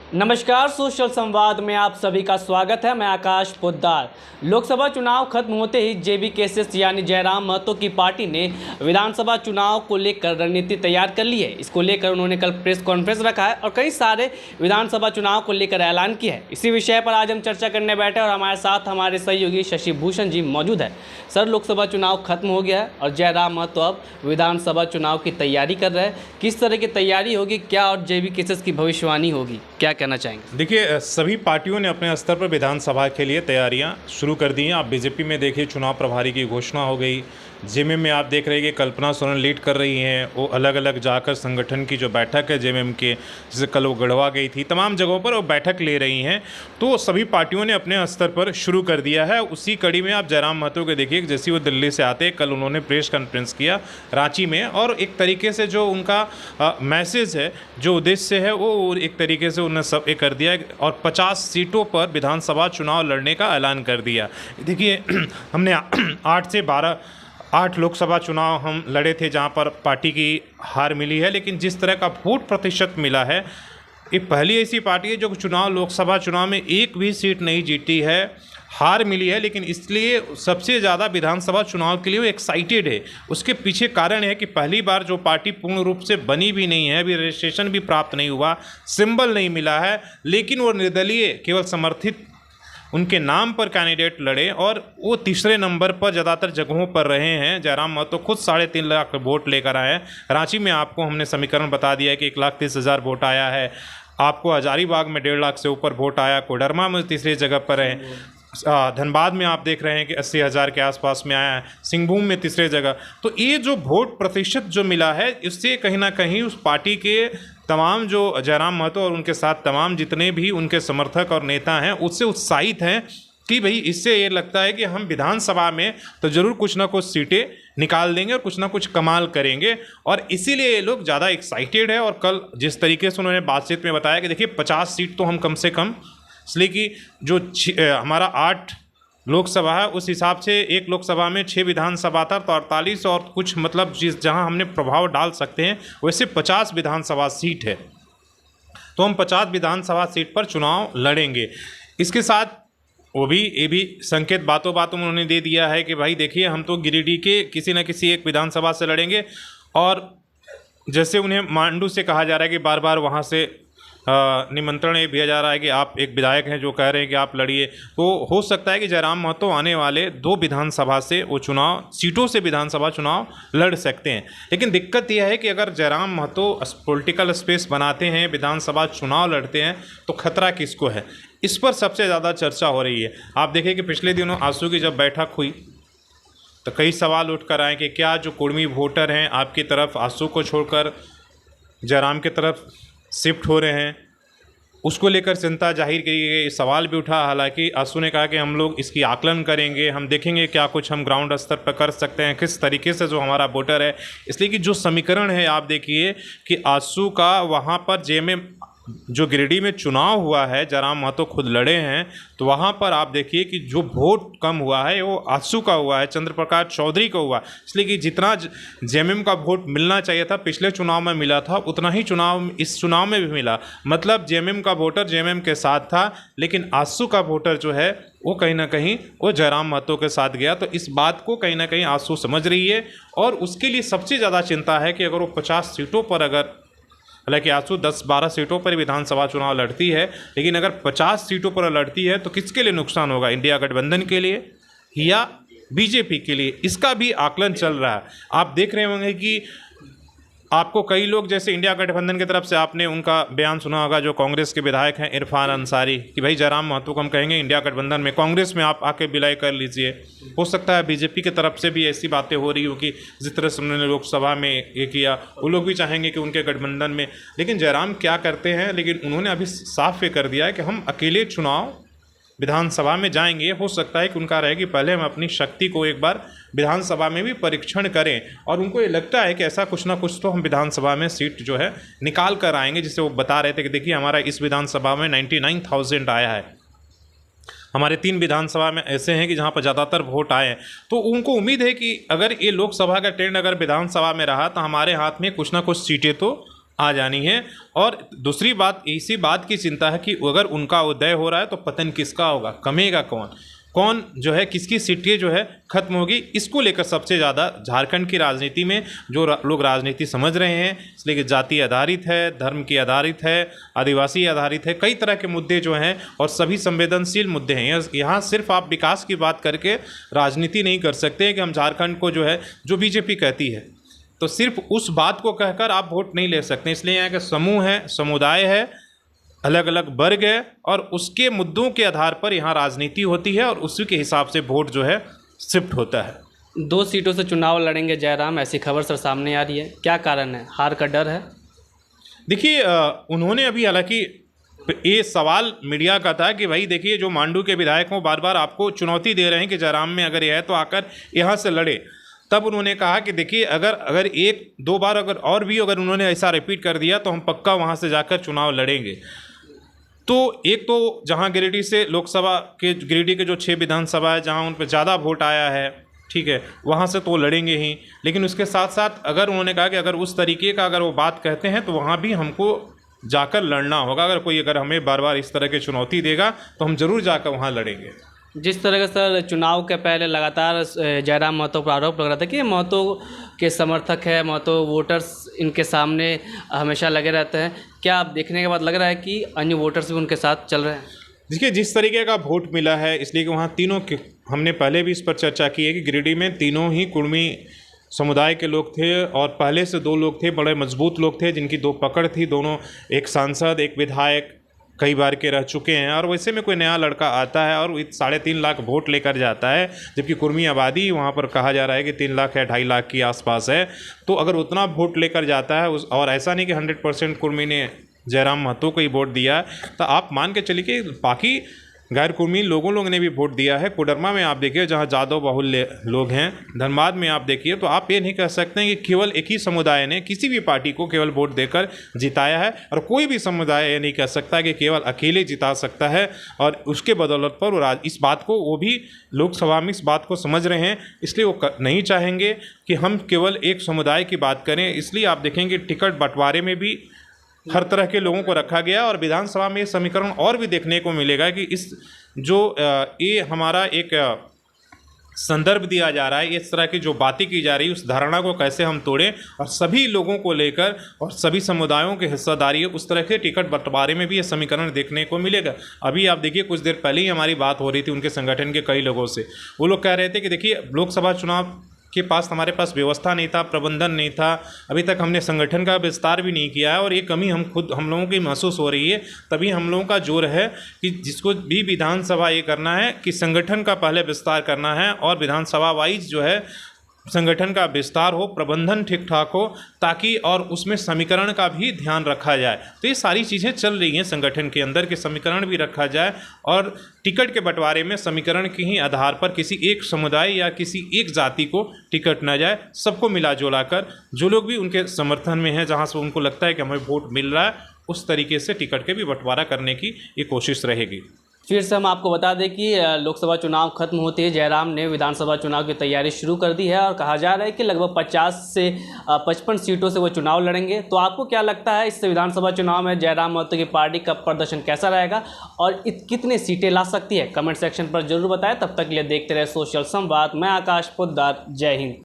नमस्कार, सोशल संवाद में आप सभी का स्वागत है। मैं आकाश पोद्दार। लोकसभा चुनाव खत्म होते ही जेबी केसेस यानी जयराम महतो की पार्टी ने विधानसभा चुनाव को लेकर रणनीति तैयार कर ली है। इसको लेकर उन्होंने कल प्रेस कॉन्फ्रेंस रखा है और कई सारे विधानसभा चुनाव को लेकर ऐलान किया है। इसी विषय पर आज हम चर्चा करने बैठे और हमारे साथ हमारे सहयोगी शशि भूषण जी मौजूद है। सर, लोकसभा चुनाव खत्म हो गया है और जयराम महतो अब विधानसभा चुनाव की तैयारी कर रहे हैं। किस तरह की तैयारी होगी, क्या और जेबी केसेस की भविष्यवाणी होगी, क्या कहना चाहेंगे? देखिए, सभी पार्टियों ने अपने स्तर पर विधानसभा के लिए तैयारियां शुरू कर दी हैं। आप बीजेपी में देखिए, चुनाव प्रभारी की घोषणा हो गई। जेएमएम में आप देख रहे हैं कि कल्पना सोरेन लीड कर रही हैं। वो अलग अलग जाकर संगठन की जो बैठक है जेएमएम के, जैसे कल वो गढ़वा गई थी, तमाम जगहों पर वो बैठक ले रही हैं। तो सभी पार्टियों ने अपने स्तर पर शुरू कर दिया है। उसी कड़ी में आप जयराम महतो के देखिए, जैसे वो दिल्ली से आते, कल उन्होंने प्रेस कॉन्फ्रेंस किया रांची में, और एक तरीके से जो उनका मैसेज है, जो उद्देश्य है, वो एक तरीके से उन्होंने सब कर दिया और 50 सीटों पर विधानसभा चुनाव लड़ने का ऐलान कर दिया। देखिए, हमने 8 लोकसभा चुनाव हम लड़े थे जहां पर पार्टी की हार मिली है, लेकिन जिस तरह का वोट प्रतिशत मिला है, ये पहली ऐसी पार्टी है जो लोकसभा चुनाव में एक भी सीट नहीं जीती है। हार मिली है, लेकिन इसलिए सबसे ज़्यादा विधानसभा चुनाव के लिए वो एक्साइटेड है। उसके पीछे कारण है कि पहली बार जो पार्टी पूर्ण रूप से बनी भी नहीं है, अभी रजिस्ट्रेशन भी प्राप्त नहीं हुआ, सिंबल नहीं मिला है, लेकिन वो निर्दलीय केवल समर्थित उनके नाम पर कैंडिडेट लड़े और वो तीसरे नंबर पर ज़्यादातर जगहों पर रहे हैं। जयराम महतो खुद 3.5 लाख वोट लेकर आए हैं। रांची में आपको हमने समीकरण बता दिया है कि 1,30,000 वोट आया है। आपको हजारीबाग में 1.5 लाख से ऊपर वोट आया। कोडरमा में तीसरी जगह पर है। धनबाद में आप देख रहे हैं कि 80,000 के आसपास में आया है। सिंहभूम में तीसरे जगह। तो ये जो वोट प्रतिशत जो मिला है, इससे कहीं ना कहीं उस पार्टी के तमाम जो जयराम महतो और उनके साथ तमाम जितने भी उनके समर्थक और नेता हैं, उससे उत्साहित हैं कि भाई, इससे ये लगता है कि हम विधानसभा में तो ज़रूर कुछ ना कुछ सीटें निकाल देंगे और कुछ ना कुछ कमाल करेंगे, और इसीलिए ये लोग ज़्यादा एक्साइटेड है। और कल जिस तरीके से उन्होंने बातचीत में बताया कि देखिए, 50 सीट तो हम कम से कम, इसलिए कि जो हमारा 8 लोकसभा है, उस हिसाब से एक लोकसभा में 6 विधानसभा था, तो 48 और कुछ, मतलब जहां हमने प्रभाव डाल सकते हैं, वैसे 50 विधानसभा सीट है। तो हम 50 विधानसभा सीट पर चुनाव लड़ेंगे। इसके साथ ये भी संकेत बातों बातों में उन्होंने दे दिया है कि भाई देखिए, हम तो गिरिडीह के किसी न किसी एक विधानसभा से लड़ेंगे। और जैसे उन्हें मांडू से कहा जा रहा है कि बार बार वहाँ से निमंत्रण ये दिया जा रहा है कि आप एक विधायक हैं जो कह रहे हैं कि आप लड़िए, तो हो सकता है कि जयराम महतो आने वाले 2 विधानसभा से वो सीटों से विधानसभा चुनाव लड़ सकते हैं। लेकिन दिक्कत यह है कि अगर जयराम महतो पॉलिटिकल स्पेस बनाते हैं, विधानसभा चुनाव लड़ते हैं, तो खतरा किसको है, इस पर सबसे ज़्यादा चर्चा हो रही है। आप देखिए कि पिछले दिनों आसू की जब बैठक हुई तो कई सवाल उठ कर आए कि क्या जो कुर्मी वोटर हैं आपकी तरफ आसू को छोड़कर जयराम की तरफ शिफ्ट हो रहे हैं, उसको लेकर चिंता जाहिर की गई, सवाल भी उठा। हालांकि आसू ने कहा कि हम लोग इसकी आकलन करेंगे, हम देखेंगे क्या कुछ हम ग्राउंड स्तर पर कर सकते हैं, किस तरीके से जो हमारा वोटर है। इसलिए कि जो समीकरण है, आप देखिए कि आसू का वहाँ पर जेएमएम जो गिरिडीह में चुनाव हुआ है, जयराम महतो खुद लड़े हैं, तो वहाँ पर आप देखिए कि जो वोट कम हुआ है वो आसू का हुआ है, चंद्र प्रकाश चौधरी का हुआ। इसलिए कि जितना जेएमएम का वोट मिलना चाहिए था पिछले चुनाव में मिला था, उतना ही इस चुनाव में भी मिला। मतलब जेएमएम का वोटर जेएमएम के साथ था, लेकिन आसू का वोटर जो है वो कहीं ना कहीं वो जयराम महतो के साथ गया। तो इस बात को कहीं ना कहीं आसू समझ रही है, और उसके लिए सबसे ज़्यादा चिंता है कि अगर वो 50 सीटों पर, अगर हालांकि आसू 10-12 सीटों पर विधानसभा चुनाव लड़ती है, लेकिन अगर 50 सीटों पर लड़ती है तो किसके लिए नुकसान होगा, इंडिया गठबंधन के लिए या बीजेपी के लिए, इसका भी आकलन चल रहा है। आप देख रहे होंगे कि आपको कई लोग, जैसे इंडिया गठबंधन की तरफ से आपने उनका बयान सुना होगा, जो कांग्रेस के विधायक हैं इरफान अंसारी, कि भाई जयराम महतो को हम कहेंगे इंडिया गठबंधन में, कांग्रेस में आप आके विलय कर लीजिए। हो सकता है बीजेपी की तरफ से भी ऐसी बातें हो रही हो कि जिस तरह से उन्होंने लोकसभा में ये किया, वो लोग भी चाहेंगे कि उनके गठबंधन में। लेकिन जयराम क्या करते हैं, लेकिन उन्होंने अभी साफ ये कर दिया है कि हम अकेले चुनाव विधानसभा में जाएंगे। हो सकता है कि उनका रहे कि पहले हम अपनी शक्ति को एक बार विधानसभा में भी परीक्षण करें, और उनको ये लगता है कि ऐसा कुछ ना कुछ तो हम विधानसभा में सीट जो है निकाल कर आएंगे। जिसे वो बता रहे थे कि देखिए, हमारा इस विधानसभा में 99,000 आया है, हमारे 3 विधानसभा में ऐसे हैं कि जहां पर ज़्यादातर वोट आए हैं। तो उनको उम्मीद है कि अगर ये लोकसभा का ट्रेंड अगर विधानसभा में रहा तो हमारे हाथ में कुछ ना कुछ सीटें तो आ जानी है। और दूसरी बात, इसी बात की चिंता है कि अगर उनका उदय हो रहा है तो पतन किसका होगा, कमेगा कौन, कौन जो है किसकी सीटें जो है खत्म होगी। इसको लेकर सबसे ज़्यादा झारखंड की राजनीति में जो लोग राजनीति समझ रहे हैं, इसलिए कि जाति आधारित है, धर्म की आधारित है, आदिवासी आधारित है, कई तरह के मुद्दे जो हैं और सभी संवेदनशील मुद्दे हैं। यहाँ सिर्फ आप विकास की बात करके राजनीति नहीं कर सकते कि हम झारखंड को जो है, जो बीजेपी कहती है, तो सिर्फ उस बात को कहकर आप वोट नहीं ले सकते। इसलिए यहाँ के समूह है, समुदाय है, अलग अलग वर्ग है और उसके मुद्दों के आधार पर यहाँ राजनीति होती है और उसी के हिसाब से वोट जो है शिफ्ट होता है। 2 सीटों से चुनाव लड़ेंगे जयराम, ऐसी खबर सर सामने आ रही है, क्या कारण है? हार का डर है? देखिए, उन्होंने अभी, हालांकि ये सवाल मीडिया का था कि भाई देखिए, जो मांडू के विधायक हों बार बार आपको चुनौती दे रहे हैं कि जयराम में अगर ये है तो आकर यहाँ से लड़े। तब उन्होंने कहा कि देखिए, अगर एक दो बार अगर उन्होंने ऐसा रिपीट कर दिया तो हम पक्का वहाँ से जाकर चुनाव लड़ेंगे। तो एक तो जहाँ गिरिडीह से लोकसभा के, गिरिडीह के जो 6 विधानसभा है जहाँ उन पर ज़्यादा वोट आया है, ठीक है, वहाँ से तो वो लड़ेंगे ही। लेकिन उसके साथ साथ अगर उन्होंने कहा कि अगर उस तरीके का अगर वो बात कहते हैं तो वहाँ भी हमको जाकर लड़ना होगा। अगर हमें बार बार इस तरह की चुनौती देगा तो हम ज़रूर जाकर वहाँ लड़ेंगे। जिस तरह का सर चुनाव के पहले लगातार जयराम महतो पर आरोप लग रहा था कि महतो के समर्थक है, महतो वोटर्स इनके सामने हमेशा लगे रहते हैं, क्या आप देखने के बाद लग रहा है कि अन्य वोटर्स भी उनके साथ चल रहे हैं? देखिए, जिस तरीके का वोट मिला है, इसलिए कि वहाँ तीनों के, हमने पहले भी इस पर चर्चा की है कि गिरिडीह में तीनों ही कुर्मी समुदाय के लोग थे और पहले से 2 लोग थे, बड़े मजबूत लोग थे जिनकी 2 पकड़ थी, दोनों, एक सांसद एक विधायक कई बार के रह चुके हैं। और वैसे में कोई नया लड़का आता है और 3.5 लाख वोट लेकर जाता है, जबकि कुर्मी आबादी वहाँ पर कहा जा रहा है कि 3 लाख या 2.5 लाख के आसपास है। तो अगर उतना वोट लेकर जाता है और ऐसा नहीं कि 100% कुर्मी ने जयराम महतो को ही वोट दिया, तो आप मान के चलिए कि बाकी गैर कुर्मी लोगों ने भी वोट दिया है। कोडरमा में आप देखिए जहाँ जादव बाहुल्य लोग हैं, धनबाद में आप देखिए, तो आप ये नहीं कह सकते हैं कि केवल एक ही समुदाय ने किसी भी पार्टी को केवल वोट देकर जिताया है, और कोई भी समुदाय ये नहीं कह सकता कि केवल अकेले जिता सकता है। और उसके बदौलत पर वो इस बात को, वो भी लोकसभा में इस बात को समझ रहे हैं, इसलिए वो नहीं चाहेंगे कि हम केवल एक समुदाय की बात करें। इसलिए आप देखेंगे टिकट बंटवारे में भी हर तरह के लोगों को रखा गया और विधानसभा में ये समीकरण और भी देखने को मिलेगा कि इस जो ये हमारा एक संदर्भ दिया जा रहा है, इस तरह की जो बातें की जा रही है, उस धारणा को कैसे हम तोड़ें और सभी लोगों को लेकर और सभी समुदायों की हिस्सेदारी है, उस तरह के टिकट बंटवारे में भी ये समीकरण देखने को मिलेगा। अभी आप देखिए, कुछ देर पहले ही हमारी बात हो रही थी उनके संगठन के कई लोगों से, वो लोग कह रहे थे कि देखिए, लोकसभा चुनाव के पास हमारे पास व्यवस्था नहीं था, प्रबंधन नहीं था, अभी तक हमने संगठन का विस्तार भी नहीं किया है और ये कमी हम लोगों की महसूस हो रही है। तभी हम लोगों का जोर है कि जिसको भी विधानसभा ये करना है कि संगठन का पहले विस्तार करना है और विधानसभा वाइज जो है संगठन का विस्तार हो, प्रबंधन ठीक ठाक हो, ताकि और उसमें समीकरण का भी ध्यान रखा जाए। तो ये सारी चीज़ें चल रही हैं संगठन के अंदर, कि समीकरण भी रखा जाए और टिकट के बंटवारे में समीकरण के ही आधार पर किसी एक समुदाय या किसी एक जाति को टिकट न जाए, सबको मिला जुला कर, जो लोग भी उनके समर्थन में हैं, जहाँ से उनको लगता है कि हमें वोट मिल रहा है, उस तरीके से टिकट के भी बंटवारा करने की ये कोशिश रहेगी। फिर से हम आपको बता दें कि लोकसभा चुनाव खत्म होते ही जयराम ने विधानसभा चुनाव की तैयारी शुरू कर दी है और कहा जा रहा है कि लगभग 50 से 55 सीटों से वो चुनाव लड़ेंगे। तो आपको क्या लगता है, इस विधानसभा चुनाव में जयराम महतो की पार्टी का प्रदर्शन कैसा रहेगा और कितने सीटें ला सकती है? कमेंट सेक्शन पर जरूर बताएं। तब तक के लिए देखते रहे सोशल संवाद। मैं आकाश पोद्दार, जय हिंद।